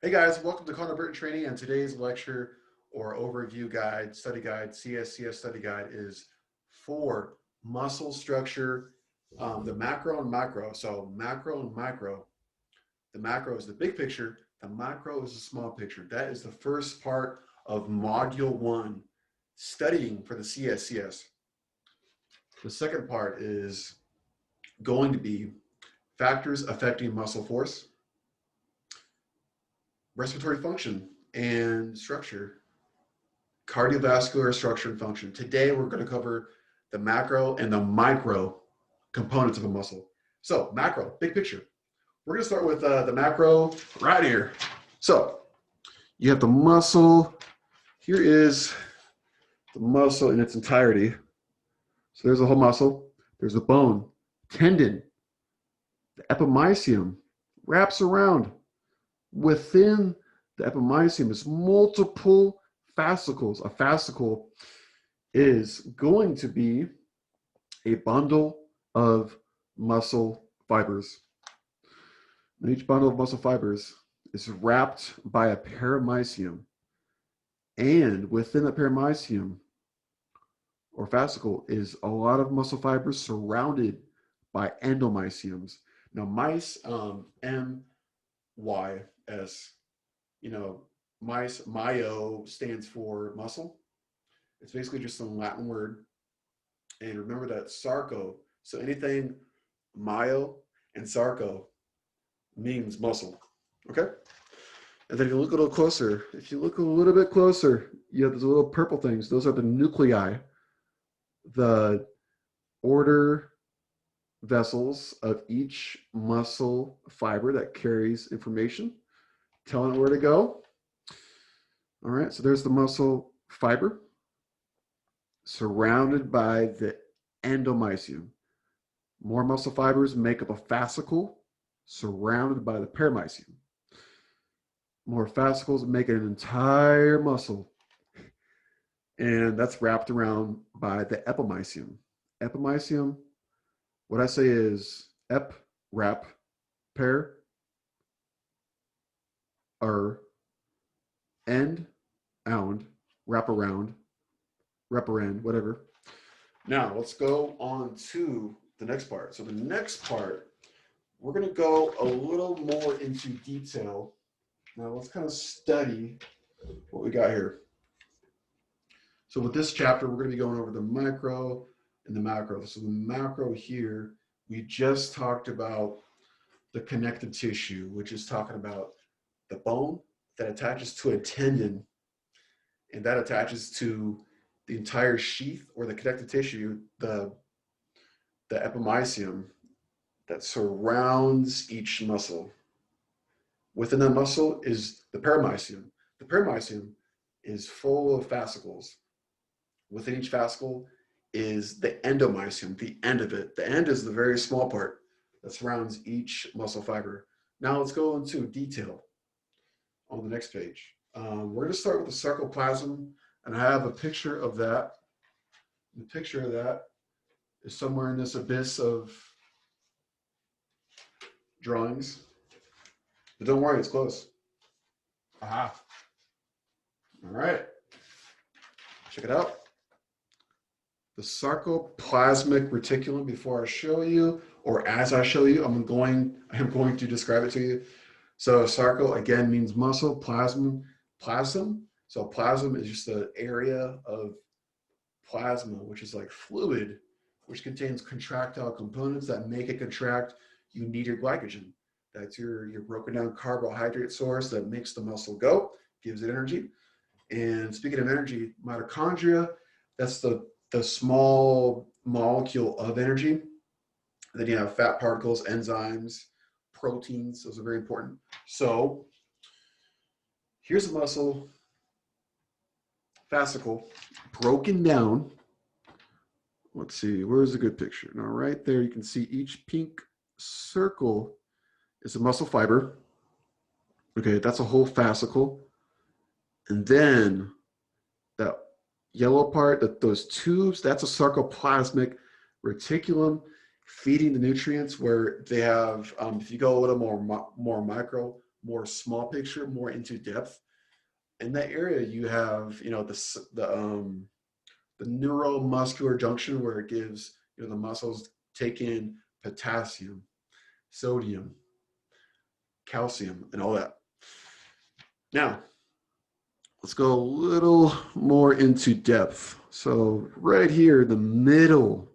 Hey guys, welcome to Connor Burton Training, and today's lecture or overview guide, study guide, CSCS study guide is for muscle structure, the macro and micro. So macro and micro. The macro is the big picture, the micro is the small picture. That is the first part of Module 1, studying for the CSCS. The second part is going to be factors affecting muscle force, respiratory function and structure, cardiovascular structure and function. Today, we're going to cover the macro and the micro components of a muscle. So macro, big picture. We're going to start with the macro right here. So you have the muscle. Here is the muscle in its entirety. So there's the whole muscle. There's the bone, tendon, the epimysium wraps around. Within the epimysium is multiple fascicles. A fascicle is going to be a bundle of muscle fibers. And each bundle of muscle fibers is wrapped by a perimysium. And within the perimysium or fascicle is a lot of muscle fibers surrounded by endomysiums. Now, M-Y-S, myo stands for muscle. It's basically just some Latin word. And remember that sarco, so anything myo and sarco means muscle, okay? And then if you look a little closer, you have those little purple things. Those are the nuclei, the order vessels of each muscle fiber that carries information, telling it where to go. All right, so there's the muscle fiber surrounded by the endomysium. More muscle fibers make up a fascicle surrounded by the perimysium. More fascicles make an entire muscle, and that's wrapped around by the epimysium. Epimysium, what I say is ep, wrap, per, end, ound, wrap around, whatever. Now let's go on to the next part. So the next part, we're going to go a little more into detail. Now let's kind of study what we got here. So with this chapter, we're going to be going over the micro and the macro. So the macro here, we just talked about the connective tissue, which is talking about the bone that attaches to a tendon, and that attaches to the entire sheath or the connective tissue, the epimysium that surrounds each muscle. Within that muscle is the perimysium. The perimysium is full of fascicles. Within each fascicle is the endomysium, the end of it. The end is the very small part that surrounds each muscle fiber. Now let's go into detail on the next page. We're going to start with the sarcoplasm, and I have a picture of that. The picture of that is somewhere in this abyss of drawings. But don't worry, it's close. Aha. All right. Check it out. The sarcoplasmic reticulum, before I show you, or as I show you, I'm going to describe it to you. So sarco, again, means muscle, plasm. So plasm is just an area of plasma, which is like fluid, which contains contractile components that make it contract. You need your glycogen. That's your broken down carbohydrate source that makes the muscle go, gives it energy. And speaking of energy, mitochondria, that's the small molecule of energy. And then you have fat particles, enzymes, proteins. Those are very important. So here's a muscle fascicle broken down. Let's see, where's a good picture? Now right there, you can see each pink circle is a muscle fiber. Okay, that's a whole fascicle. And then that yellow part, those tubes, that's a sarcoplasmic reticulum feeding the nutrients, where they have, if you go a little more micro, more small picture, more into depth. In that area, you have, you know, the neuromuscular junction where it gives, you know, the muscles take in potassium, sodium, calcium, and all that. Now, let's go a little more into depth. So right here in the middle,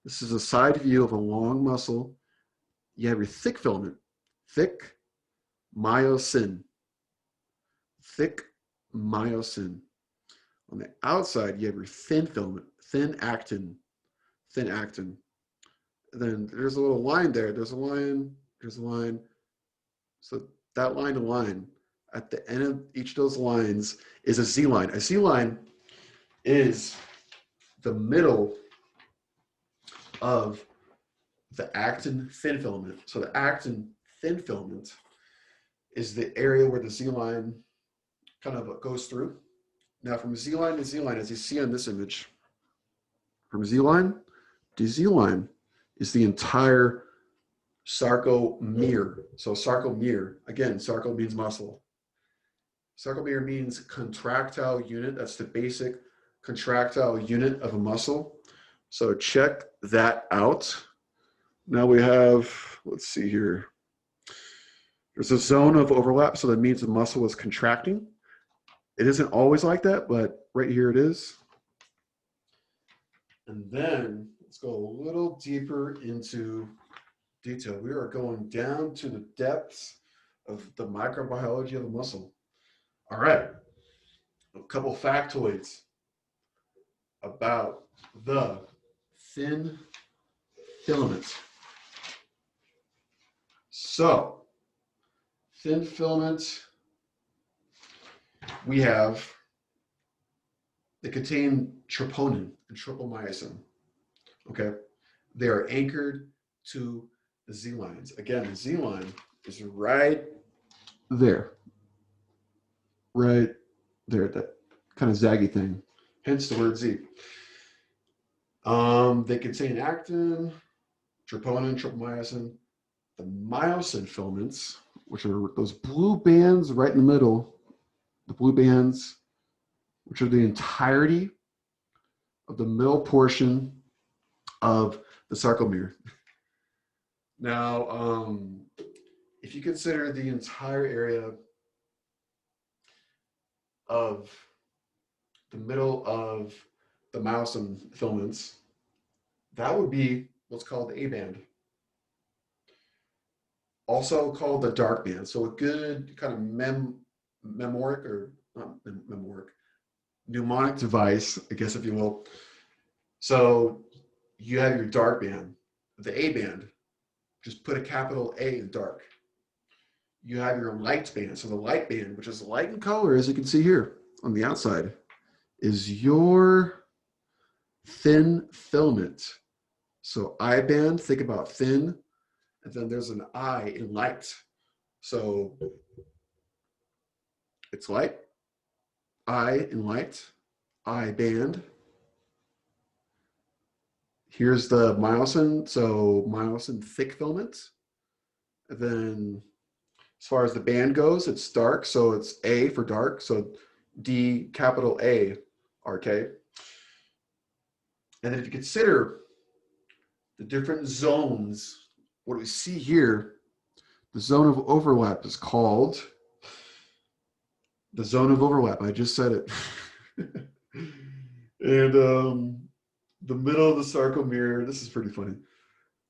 this is a side view of a long muscle. You have your thick filament, thick myosin, thick myosin. On the outside, you have your thin filament, thin actin, thin actin. And then there's a little line there. There's a line, there's a line. So that line to line, at the end of each of those lines is a Z line. A Z line is the middle of the actin thin filament. So the actin thin filament is the area where the Z line kind of goes through. Now from Z line to Z line, as you see on this image, from Z line to Z line is the entire sarcomere. So sarcomere, again, sarco means muscle. Sarcomere means contractile unit. That's the basic contractile unit of a muscle. So check that out. Now we have, let's see here. There's a zone of overlap, so that means the muscle is contracting. It isn't always like that, but right here it is. And then let's go a little deeper into detail. We are going down to the depths of the microbiology of the muscle. All right, a couple factoids about the thin filament. So, thin filament, we have, they contain troponin and tropomyosin, okay? They are anchored to the Z lines. Again, the Z line is right there. Right there, that kind of zaggy thing, hence the word Z. They contain actin, troponin, tropomyosin, the myosin filaments, which are those blue bands right in the middle, the blue bands, which are the entirety of the middle portion of the sarcomere. Now, if you consider the entire area of the middle of the myosin filaments, that would be what's called the A band, also called the dark band. So a good kind of memoric, or not memoric, mnemonic device, I guess, if you will. So you have your dark band, the A band, just put a capital A in dark. You have your light band. So the light band, which is light in color, as you can see here on the outside, is your thin filament. So I band, think about thin, and then there's an I in light. So it's light, I in light, I band. Here's the myosin, so myosin thick filament. And then as far as the band goes, it's dark, so it's A for dark, so D capital A, RK. And then if you consider the different zones, what we see here, the zone of overlap is called the zone of overlap. I just said it. And the middle of the sarcomere, this is pretty funny.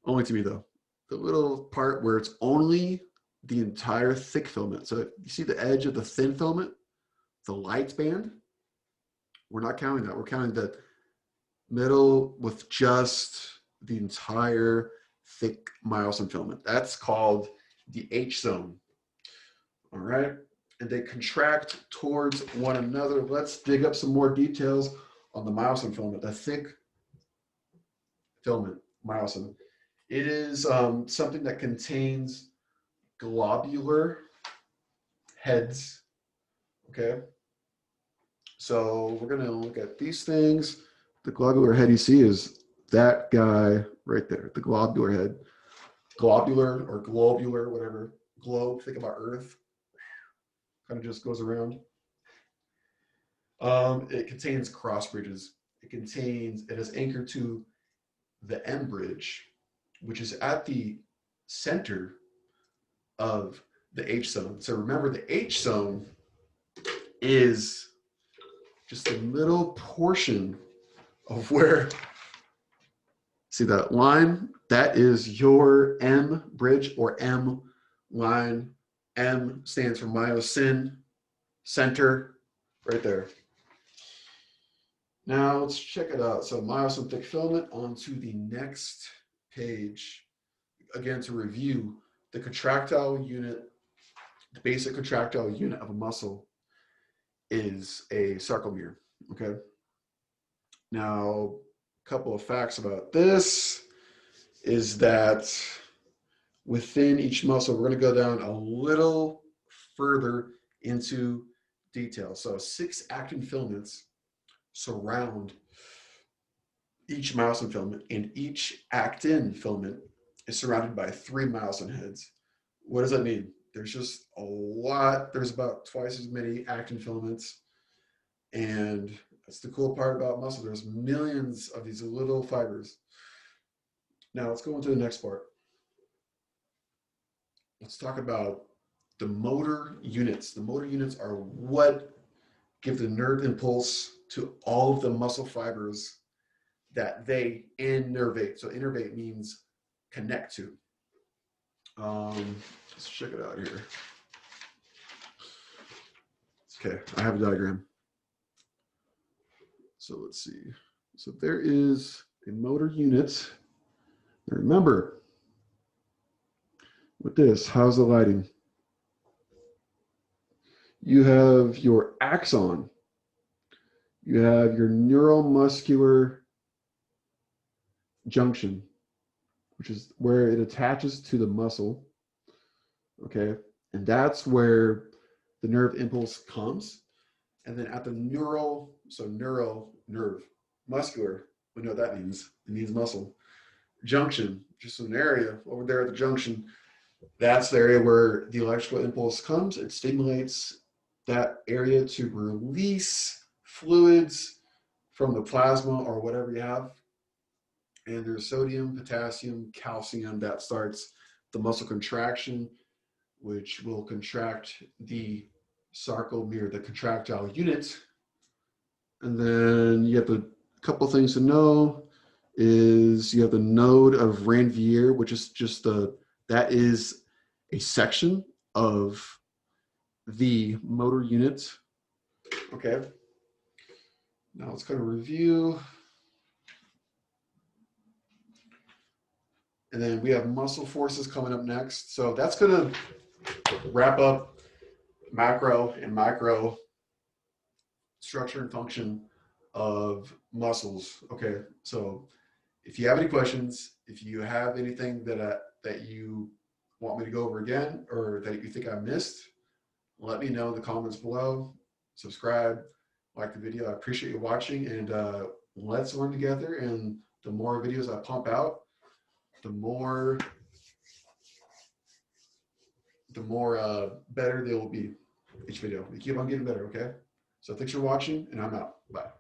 Only to me though. The little part where it's only the entire thick filament. So you see the edge of the thin filament, the light band? We're not counting that. We're counting the middle with just the entire thick myosin filament. That's called the H zone. All right. And they contract towards one another. Let's dig up some more details on the myosin filament, the thick filament, myosin. It is something that contains globular heads, okay? So we're gonna look at these things. The globular head you see is that guy right there, the globular head. Globular or globular, whatever globe, think about Earth, kind of just goes around. It contains cross bridges. It is anchored to the M bridge, which is at the center of the H zone. So remember, the H zone is just a little portion of where, see that line? That is your M bridge or M line. M stands for myosin center, right there. Now let's check it out. So myosin thick filament, on to the next page. Again, to review, the contractile unit, the basic contractile unit of a muscle is a sarcomere, okay? Now, a couple of facts about this is that within each muscle, we're going to go down a little further into detail. So 6 actin filaments surround each myosin filament, and each actin filament is surrounded by 3 myosin heads. What does that mean? There's just a lot. There's about twice as many actin filaments, and that's the cool part about muscle. There's millions of these little fibers. Now let's go into the next part. Let's talk about the motor units. The motor units are what give the nerve impulse to all of the muscle fibers that they innervate. So innervate means connect to. Let's check it out here. Okay, I have a diagram. So let's see. So there is a motor unit. Now remember, with this, how's the lighting? You have your axon. You have your neuromuscular junction, which is where it attaches to the muscle, okay? And that's where the nerve impulse comes. And then at the neural, so nerve, muscular, we know what that means. It means muscle. Junction, just an area over there at the junction, that's the area where the electrical impulse comes. It stimulates that area to release fluids from the plasma or whatever you have. And there's sodium, potassium, calcium that starts the muscle contraction, which will contract the sarcomere, the contractile unit. And then you have a couple things to know is you have the node of Ranvier, which is just that is a section of the motor unit. Okay. Now let's kind of review. And then we have muscle forces coming up next. So that's going to wrap up macro and micro structure and function of muscles. Okay. So if you have any questions, if you have anything that you want me to go over again or that you think I missed, let me know in the comments below. Subscribe, like the video. I appreciate you watching, and let's learn together. And the more videos I pump out, the more better they will be each video. We keep on getting better, okay? So thanks for watching, and I'm out. Bye.